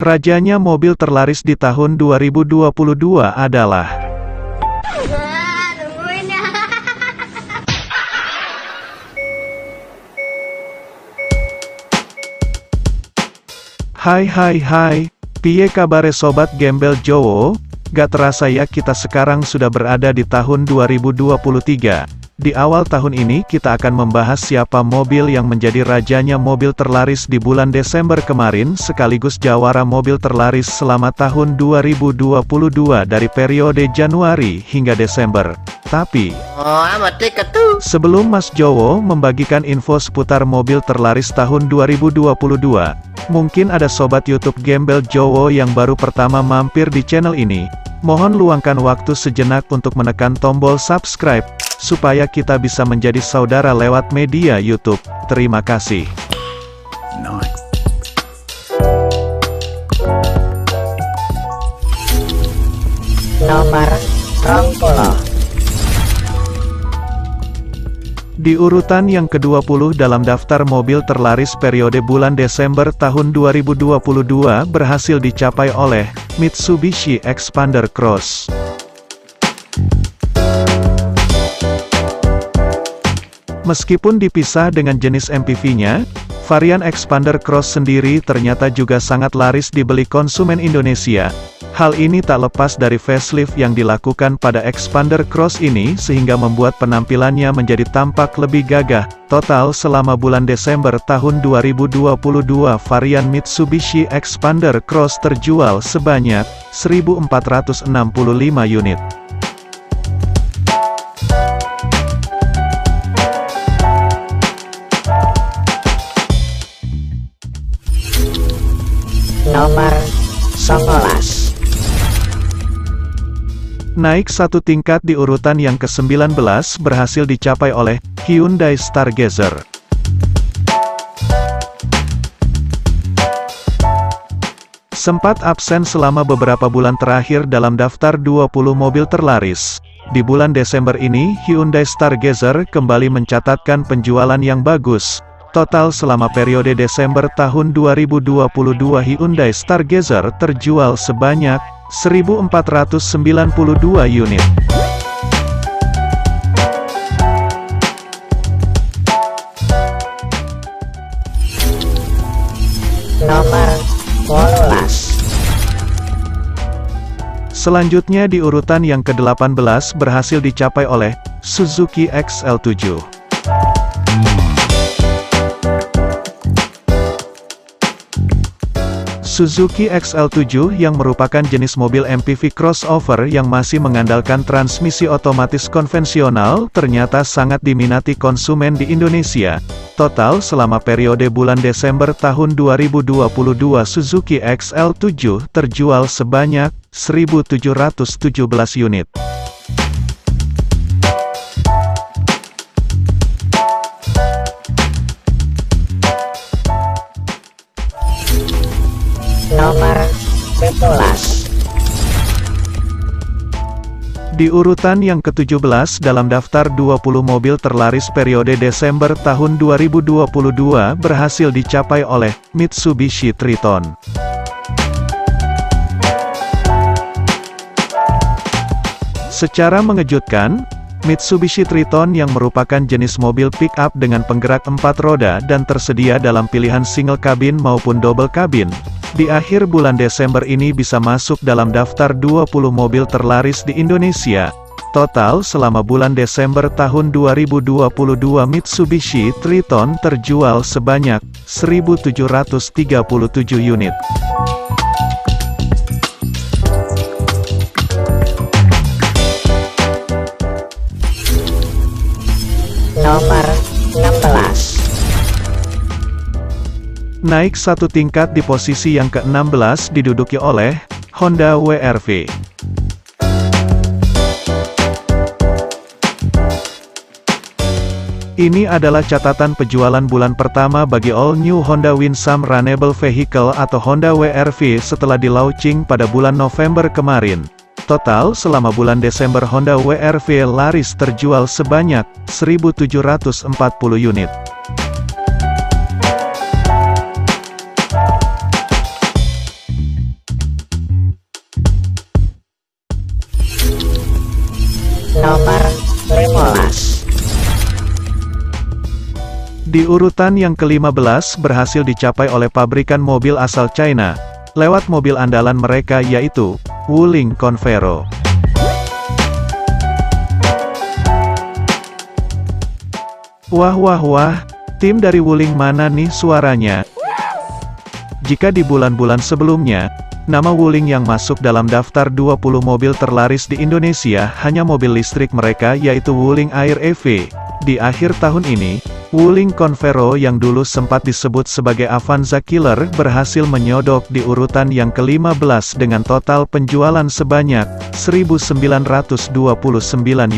Rajanya mobil terlaris di tahun 2022 adalah Nungguin ya. Hai, piye kabare sobat gembel Jowo? Gak terasa ya kita sekarang sudah berada di tahun 2023. Di awal tahun ini kita akan membahas siapa mobil yang menjadi rajanya mobil terlaris di bulan Desember kemarin sekaligus jawara mobil terlaris selama tahun 2022 dari periode Januari hingga Desember. Tapi, sebelum Mas Jowo membagikan info seputar mobil terlaris tahun 2022, mungkin ada sobat YouTube Gembel Jowo yang baru pertama mampir di channel ini. Mohon luangkan waktu sejenak untuk menekan tombol subscribe, supaya kita bisa menjadi saudara lewat media YouTube. Terima kasih. Nomor 20. Di urutan yang ke-20 dalam daftar mobil terlaris periode bulan Desember tahun 2022 berhasil dicapai oleh Mitsubishi Xpander Cross. Meskipun dipisah dengan jenis MPV-nya, varian Xpander Cross sendiri ternyata juga sangat laris dibeli konsumen Indonesia. Hal ini tak lepas dari facelift yang dilakukan pada Xpander Cross ini sehingga membuat penampilannya menjadi tampak lebih gagah. Total selama bulan Desember tahun 2022 varian Mitsubishi Xpander Cross terjual sebanyak 1.465 unit. Nomor 19. Naik satu tingkat di urutan yang ke-19 berhasil dicapai oleh Hyundai Stargazer. Sempat absen selama beberapa bulan terakhir dalam daftar 20 mobil terlaris. Di bulan Desember ini, Hyundai Stargazer kembali mencatatkan penjualan yang bagus. Total selama periode Desember tahun 2022 Hyundai Stargazer terjual sebanyak 1.492 unit. Nomor 12. Selanjutnya di urutan yang ke-18 berhasil dicapai oleh Suzuki XL7. Suzuki XL7 yang merupakan jenis mobil MPV crossover yang masih mengandalkan transmisi otomatis konvensional ternyata sangat diminati konsumen di Indonesia. Total selama periode bulan Desember tahun 2022 Suzuki XL7 terjual sebanyak 1.717 unit. Nomor 17. Di urutan yang ke-17 dalam daftar 20 mobil terlaris periode Desember tahun 2022 berhasil dicapai oleh Mitsubishi Triton. Secara mengejutkan, Mitsubishi Triton yang merupakan jenis mobil pick-up dengan penggerak 4 roda dan tersedia dalam pilihan single cabin maupun double cabin, di akhir bulan Desember ini bisa masuk dalam daftar 20 mobil terlaris di Indonesia. Total selama bulan Desember tahun 2022 Mitsubishi Triton terjual sebanyak 1.737 unit. Nomor 16. Naik satu tingkat di posisi yang ke-16 diduduki oleh Honda WR-V. Ini adalah catatan penjualan bulan pertama bagi all new Honda Winsome Runnable Vehicle atau Honda WR-V setelah di-launching pada bulan November kemarin. Total selama bulan Desember Honda WR-V laris terjual sebanyak 1.740 unit. 15. Di urutan yang ke-15 berhasil dicapai oleh pabrikan mobil asal China, lewat mobil andalan mereka yaitu, Wuling Convero. Wah wah wah, tim dari Wuling mana nih suaranya? Jika di bulan-bulan sebelumnya, nama Wuling yang masuk dalam daftar 20 mobil terlaris di Indonesia hanya mobil listrik mereka yaitu Wuling Air EV. Di akhir tahun ini, Wuling Convero yang dulu sempat disebut sebagai Avanza Killer berhasil menyodok di urutan yang ke-15 dengan total penjualan sebanyak 1.929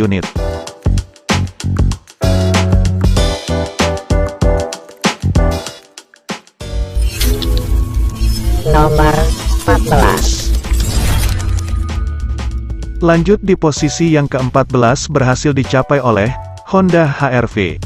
unit. Nomor 14. Lanjut di posisi yang ke-14 berhasil dicapai oleh Honda HR-V.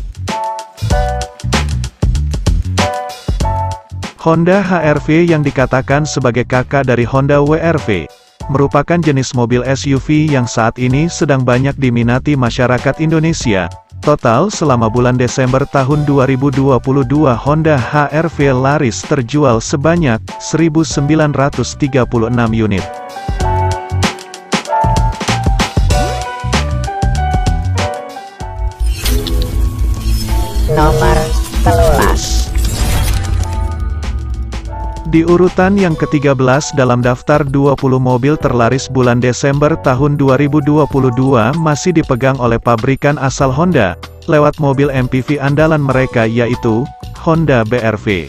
Honda HR-V yang dikatakan sebagai kakak dari Honda WR-V, merupakan jenis mobil SUV yang saat ini sedang banyak diminati masyarakat Indonesia. Total selama bulan Desember tahun 2022 Honda HR-V laris terjual sebanyak 1.936 unit. Nomor 13. Di urutan yang ke-13 dalam daftar 20 mobil terlaris bulan Desember tahun 2022 masih dipegang oleh pabrikan asal Honda, lewat mobil MPV andalan mereka yaitu, Honda BR-V.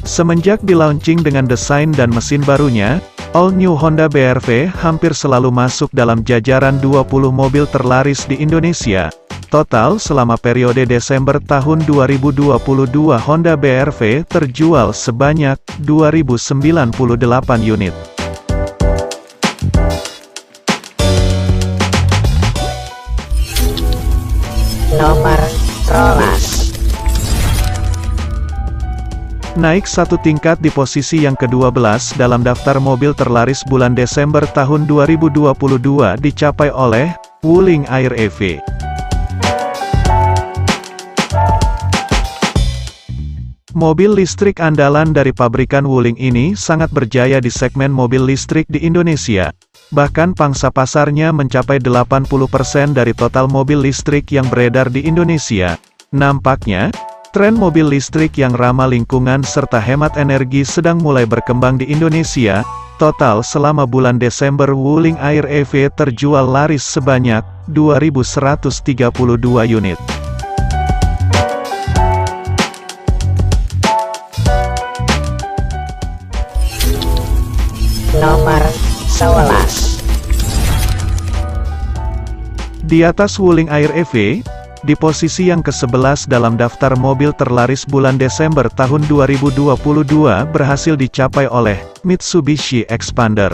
Semenjak di-launching dengan desain dan mesin barunya, All New Honda BR-V hampir selalu masuk dalam jajaran 20 mobil terlaris di Indonesia. Total selama periode Desember tahun 2022 Honda BR-V terjual sebanyak 2.098 unit. Nomor 12. Naik satu tingkat di posisi yang ke-12 dalam daftar mobil terlaris bulan Desember tahun 2022 dicapai oleh Wuling Air EV. Mobil listrik andalan dari pabrikan Wuling ini sangat berjaya di segmen mobil listrik di Indonesia. Bahkan pangsa pasarnya mencapai 80% dari total mobil listrik yang beredar di Indonesia. Nampaknya, tren mobil listrik yang ramah lingkungan serta hemat energi sedang mulai berkembang di Indonesia. Total selama bulan Desember Wuling Air EV terjual laris sebanyak 2.132 unit. Nomor 11. Di atas Wuling Air EV, di posisi yang ke-11 dalam daftar mobil terlaris bulan Desember tahun 2022 berhasil dicapai oleh Mitsubishi Expander.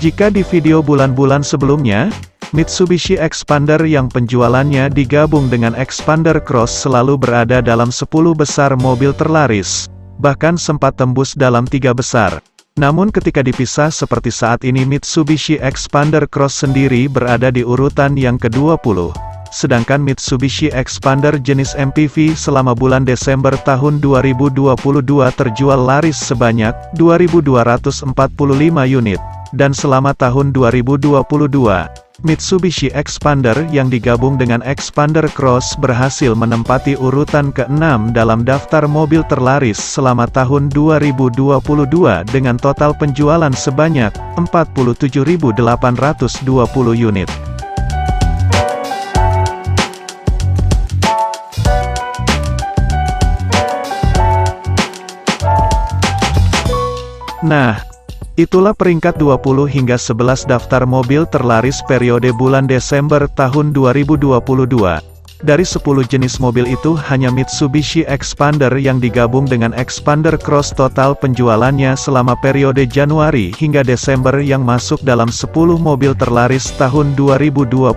Jika di video bulan-bulan sebelumnya, Mitsubishi Expander yang penjualannya digabung dengan Expander Cross selalu berada dalam 10 besar mobil terlaris, bahkan sempat tembus dalam 3 besar. Namun ketika dipisah seperti saat ini Mitsubishi Expander Cross sendiri berada di urutan yang ke-20. Sedangkan Mitsubishi Expander jenis MPV selama bulan Desember tahun 2022 terjual laris sebanyak 2.245 unit. Dan selama tahun 2022, Mitsubishi Expander yang digabung dengan Expander Cross berhasil menempati urutan ke-6 dalam daftar mobil terlaris selama tahun 2022 dengan total penjualan sebanyak 47.820 unit. Nah, itulah peringkat 20 hingga 11 daftar mobil terlaris periode bulan Desember tahun 2022. Dari 10 jenis mobil itu hanya Mitsubishi Expander yang digabung dengan Expander Cross total penjualannya selama periode Januari hingga Desember yang masuk dalam 10 mobil terlaris tahun 2022.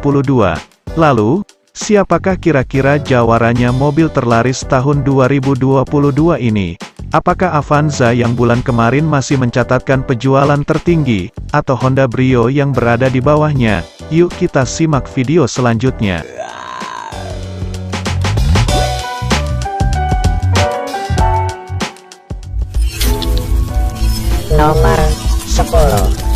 Lalu, siapakah kira-kira jawarannya mobil terlaris tahun 2022 ini? Apakah Avanza yang bulan kemarin masih mencatatkan penjualan tertinggi, atau Honda Brio yang berada di bawahnya? Yuk kita simak video selanjutnya. Nomor 10.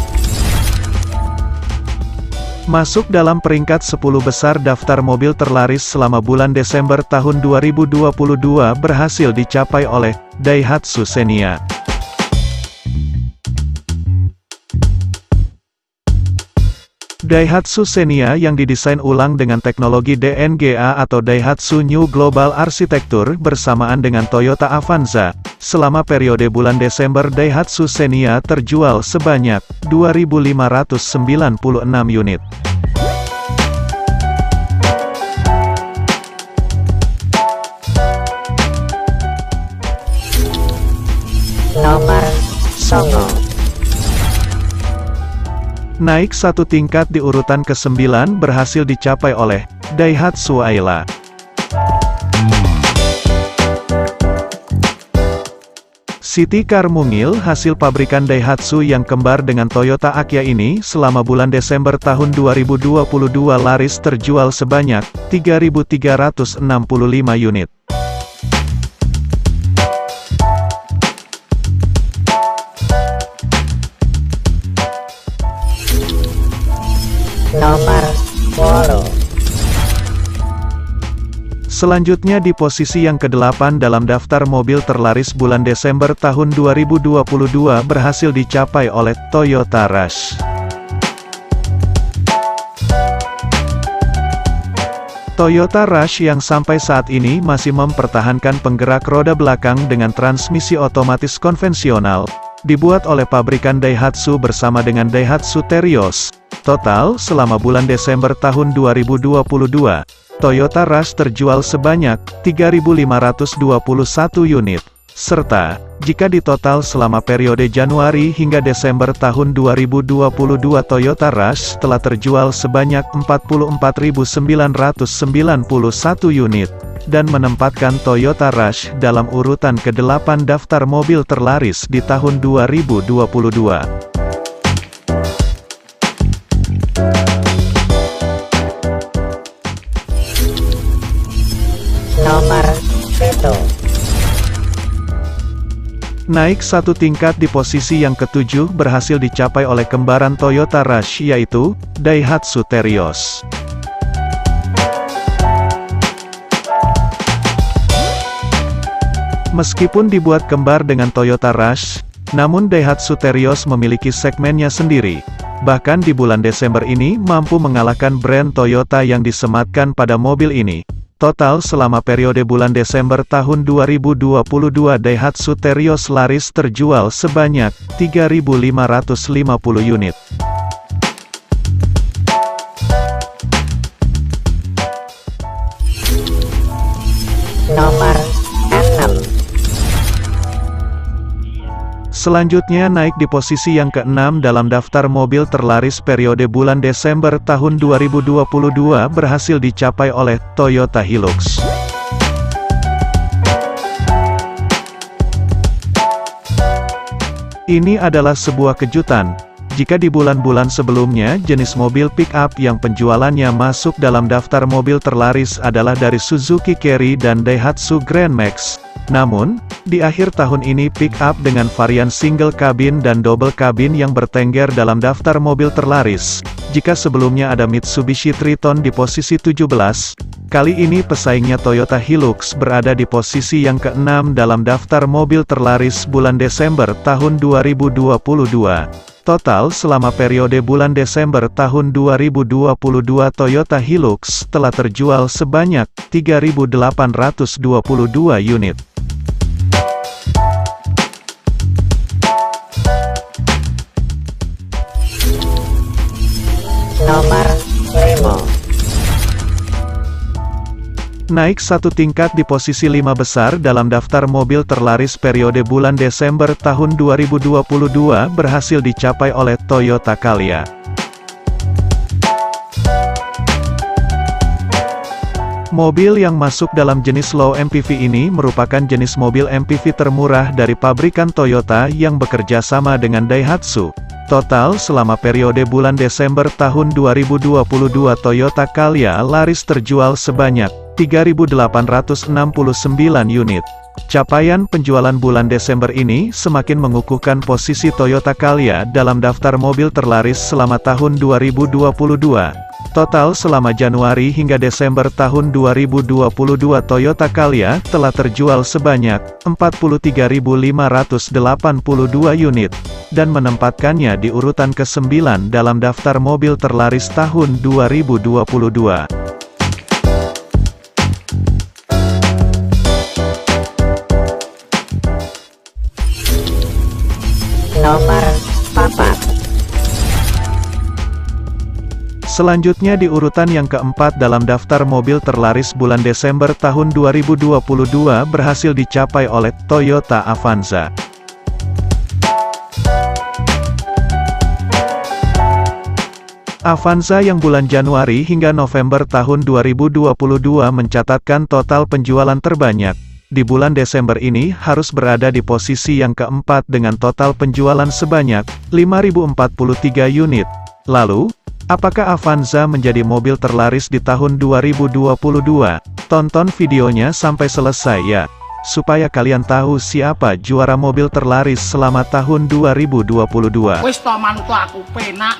Masuk dalam peringkat 10 besar daftar mobil terlaris selama bulan Desember tahun 2022 berhasil dicapai oleh Daihatsu Xenia. Daihatsu Xenia yang didesain ulang dengan teknologi DNGA atau Daihatsu New Global Architecture bersamaan dengan Toyota Avanza. Selama periode bulan Desember Daihatsu Xenia terjual sebanyak 2.596 unit. Nomor 9. Naik satu tingkat di urutan ke-9 berhasil dicapai oleh Daihatsu Ayla. City Car Mungil hasil pabrikan Daihatsu yang kembar dengan Toyota Agya ini selama bulan Desember tahun 2022 laris terjual sebanyak 3.365 unit. Nomor 10. Selanjutnya di posisi yang ke-8 dalam daftar mobil terlaris bulan Desember tahun 2022 berhasil dicapai oleh Toyota Rush. Toyota Rush yang sampai saat ini masih mempertahankan penggerak roda belakang dengan transmisi otomatis konvensional, dibuat oleh pabrikan Daihatsu bersama dengan Daihatsu Terios. Total, selama bulan Desember tahun 2022, Toyota Rush terjual sebanyak 3.521 unit. Serta, jika ditotal selama periode Januari hingga Desember tahun 2022 Toyota Rush telah terjual sebanyak 44.991 unit, dan menempatkan Toyota Rush dalam urutan ke-8 daftar mobil terlaris di tahun 2022. Nomor 7. Naik satu tingkat di posisi yang ke-7 berhasil dicapai oleh kembaran Toyota Rush yaitu Daihatsu Terios. Meskipun dibuat kembar dengan Toyota Rush, namun Daihatsu Terios memiliki segmennya sendiri. Bahkan di bulan Desember ini mampu mengalahkan brand Toyota yang disematkan pada mobil ini. Total selama periode bulan Desember tahun 2022 Daihatsu Terios laris terjual sebanyak 3.550 unit. Nomor 6. Selanjutnya naik di posisi yang ke-6 dalam daftar mobil terlaris periode bulan Desember tahun 2022 berhasil dicapai oleh Toyota Hilux. Ini adalah sebuah kejutan. Jika di bulan-bulan sebelumnya jenis mobil pick-up yang penjualannya masuk dalam daftar mobil terlaris adalah dari Suzuki Carry dan Daihatsu Grand Max. Namun, di akhir tahun ini pick-up dengan varian single cabin dan double cabin yang bertengger dalam daftar mobil terlaris. Jika sebelumnya ada Mitsubishi Triton di posisi 17, kali ini pesaingnya Toyota Hilux berada di posisi yang ke-6 dalam daftar mobil terlaris bulan Desember tahun 2022. Total selama periode bulan Desember tahun 2022 Toyota Hilux telah terjual sebanyak 3.822 unit. Nomor 5. Naik satu tingkat di posisi 5 besar dalam daftar mobil terlaris periode bulan Desember tahun 2022 berhasil dicapai oleh Toyota Calya. Mobil yang masuk dalam jenis low MPV ini merupakan jenis mobil MPV termurah dari pabrikan Toyota yang bekerja sama dengan Daihatsu. Total selama periode bulan Desember tahun 2022 Toyota Calya laris terjual sebanyak 3.869 unit. Capaian penjualan bulan Desember ini semakin mengukuhkan posisi Toyota Calya dalam daftar mobil terlaris selama tahun 2022. Total selama Januari hingga Desember tahun 2022 Toyota Calya telah terjual sebanyak 43.582 unit, dan menempatkannya di urutan ke-9 dalam daftar mobil terlaris tahun 2022. Nomor 4. Selanjutnya di urutan yang keempat dalam daftar mobil terlaris bulan Desember tahun 2022 berhasil dicapai oleh Toyota Avanza. Avanza yang bulan Januari hingga November tahun 2022 mencatatkan total penjualan terbanyak. Di bulan Desember ini harus berada di posisi yang keempat dengan total penjualan sebanyak 5.043 unit. Lalu, apakah Avanza menjadi mobil terlaris di tahun 2022? Tonton videonya sampai selesai ya, supaya kalian tahu siapa juara mobil terlaris selama tahun 2022. Wis to manut aku penak.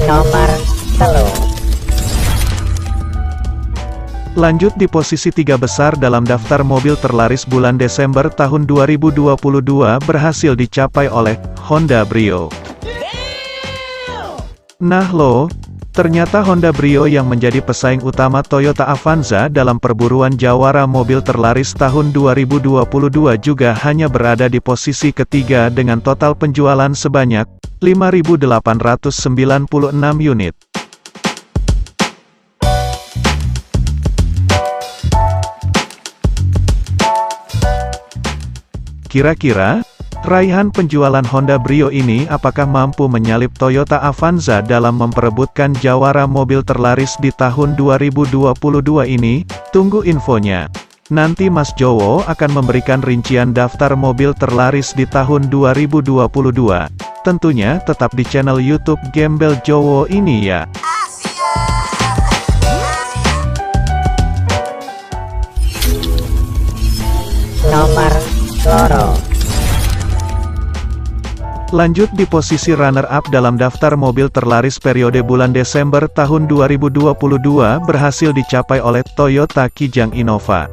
Nomor 3. Lanjut di posisi 3 besar dalam daftar mobil terlaris bulan Desember tahun 2022 berhasil dicapai oleh Honda Brio. Nah loh, ternyata Honda Brio yang menjadi pesaing utama Toyota Avanza dalam perburuan jawara mobil terlaris tahun 2022 juga hanya berada di posisi ketiga dengan total penjualan sebanyak 5.896 unit. Kira-kira, raihan penjualan Honda Brio ini apakah mampu menyalip Toyota Avanza dalam memperebutkan jawara mobil terlaris di tahun 2022 ini? Tunggu infonya. Nanti Mas Jowo akan memberikan rincian daftar mobil terlaris di tahun 2022. Tentunya tetap di channel YouTube Gembel Jowo ini ya. Nomor 2. Lanjut di posisi runner-up dalam daftar mobil terlaris periode bulan Desember tahun 2022 berhasil dicapai oleh Toyota Kijang Innova.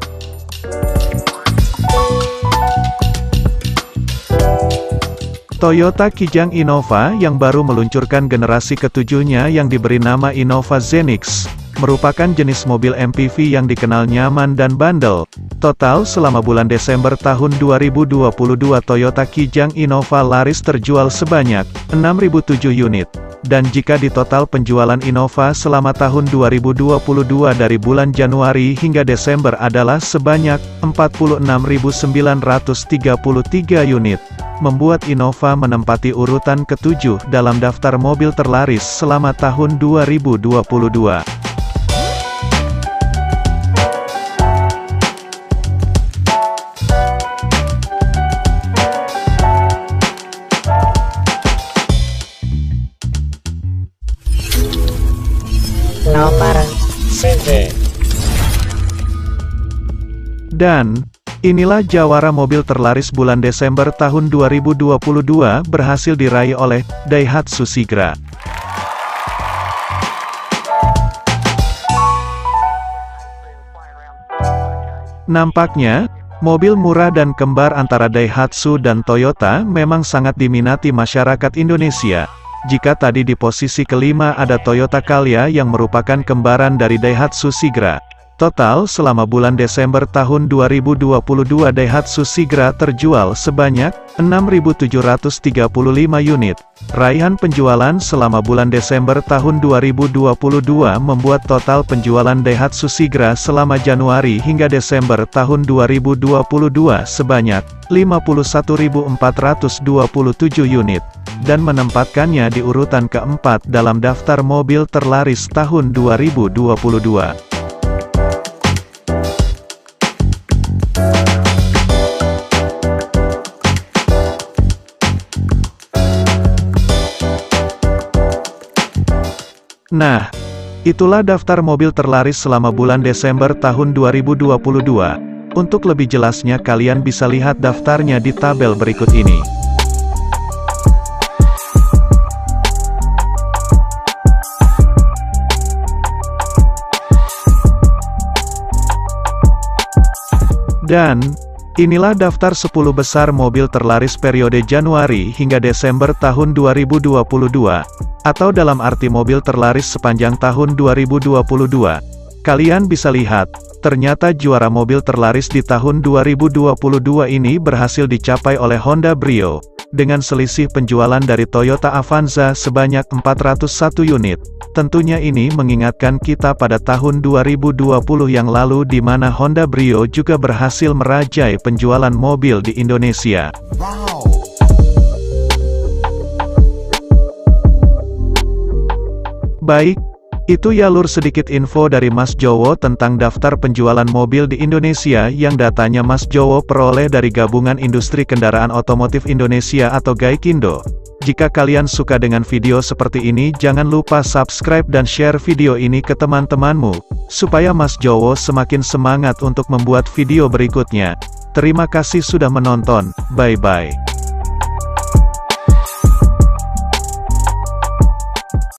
Toyota Kijang Innova yang baru meluncurkan generasi ketujuhnya yang diberi nama Innova Zenix, merupakan jenis mobil MPV yang dikenal nyaman dan bandel. Total selama bulan Desember tahun 2022 Toyota Kijang Innova laris terjual sebanyak 6.007 unit. Dan jika di total penjualan Innova selama tahun 2022 dari bulan Januari hingga Desember adalah sebanyak 46.933 unit, membuat Innova menempati urutan ke-7 dalam daftar mobil terlaris selama tahun 2022. Nomor 1. Dan, inilah jawara mobil terlaris bulan Desember tahun 2022 berhasil diraih oleh Daihatsu Sigra. Nampaknya, mobil murah dan kembar antara Daihatsu dan Toyota memang sangat diminati masyarakat Indonesia. Jika tadi di posisi kelima ada Toyota Calya yang merupakan kembaran dari Daihatsu Sigra, Total selama bulan Desember tahun 2022 Daihatsu Sigra terjual sebanyak 6.735 unit. Raihan penjualan selama bulan Desember tahun 2022 membuat total penjualan Daihatsu Sigra selama Januari hingga Desember tahun 2022 sebanyak 51.427 unit, dan menempatkannya di urutan keempat dalam daftar mobil terlaris tahun 2022. Nah, itulah daftar mobil terlaris selama bulan Desember tahun 2022. Untuk lebih jelasnya kalian bisa lihat daftarnya di tabel berikut ini. Dan, inilah daftar 10 besar mobil terlaris periode Januari hingga Desember tahun 2022. Atau dalam arti mobil terlaris sepanjang tahun 2022. Kalian bisa lihat, ternyata juara mobil terlaris di tahun 2022 ini berhasil dicapai oleh Honda Brio, dengan selisih penjualan dari Toyota Avanza sebanyak 401 unit. Tentunya ini mengingatkan kita pada tahun 2020 yang lalu di mana Honda Brio juga berhasil merajai penjualan mobil di Indonesia. Wow. Baik, itu ya lur sedikit info dari Mas Jowo tentang daftar penjualan mobil di Indonesia yang datanya Mas Jowo peroleh dari Gabungan Industri Kendaraan Otomotif Indonesia atau Gaikindo. Jika kalian suka dengan video seperti ini jangan lupa subscribe dan share video ini ke teman-temanmu, supaya Mas Jowo semakin semangat untuk membuat video berikutnya. Terima kasih sudah menonton, bye-bye.